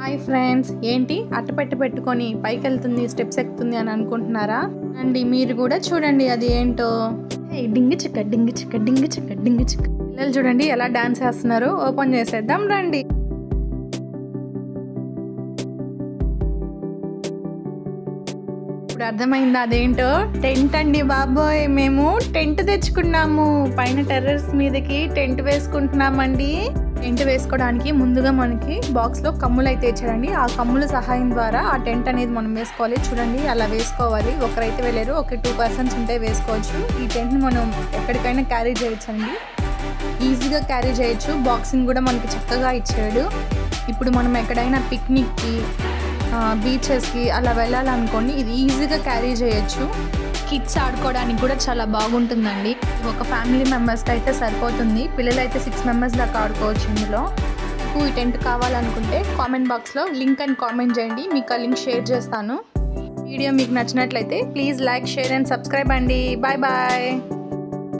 Hi friends, ఏంటి అట్టపెట్ట పెట్టుకొని పైకి వెళ్తుంది, స్టెప్స్ ఎక్కుతుంది అని అనుకుంటున్నారా అండి? మీరు కూడా చూడండి అది ఏంటో. డింగి చిక్క డింగి చిక్క డింగి చిక్క డింగి చిక్క. పిల్లలు చూడండి ఎలా డాన్స్ చేస్తున్నారు. ఓపెన్ చేసేద్దాం రండి. ఇప్పుడు అర్థమైంది అదేంటో. టెంట్ అండి బాబోయ్, మేము టెంట్ తెచ్చుకున్నాము. పైన టెర్రస్ మీదకి టెంట్ వేసుకుంటున్నామండి. టెంట్ వేసుకోవడానికి ముందుగా మనకి బాక్స్లో కమ్ములు అయితే ఇచ్చారండి. ఆ కమ్ముల సహాయం ద్వారా ఆ టెంట్ అనేది మనం వేసుకోవాలి. చూడండి అలా వేసుకోవాలి. ఒకరైతే వెళ్ళారు, ఒక 2 పర్సన్స్ ఉంటే వేసుకోవచ్చు. ఈ టెంట్ని మనం ఎక్కడికైనా క్యారీ చేయొచ్చండి, ఈజీగా క్యారీ చేయొచ్చు. బాక్సింగ్ కూడా మనకి చక్కగా ఇచ్చాడు. ఇప్పుడు మనం ఎక్కడైనా పిక్నిక్కి, బీచెస్కి అలా వెళ్ళాలనుకోండి, ఇది ఈజీగా క్యారీ చేయొచ్చు. కిడ్స్ ఆడుకోవడానికి కూడా చాలా బాగుంటుందండి. ఒక ఫ్యామిలీ మెంబర్స్కి అయితే సరిపోతుంది. పిల్లలు అయితే 6 మెంబర్స్ దాకా ఆడుకోవచ్చు ఇందులో. మీకు ఈ టెంట్ కావాలనుకుంటే కామెంట్ బాక్స్లో లింక్ అని కామెంట్ చేయండి, మీకు ఆ లింక్ షేర్ చేస్తాను. వీడియో మీకు నచ్చినట్లయితే please like, share and subscribe అండి. Bye bye.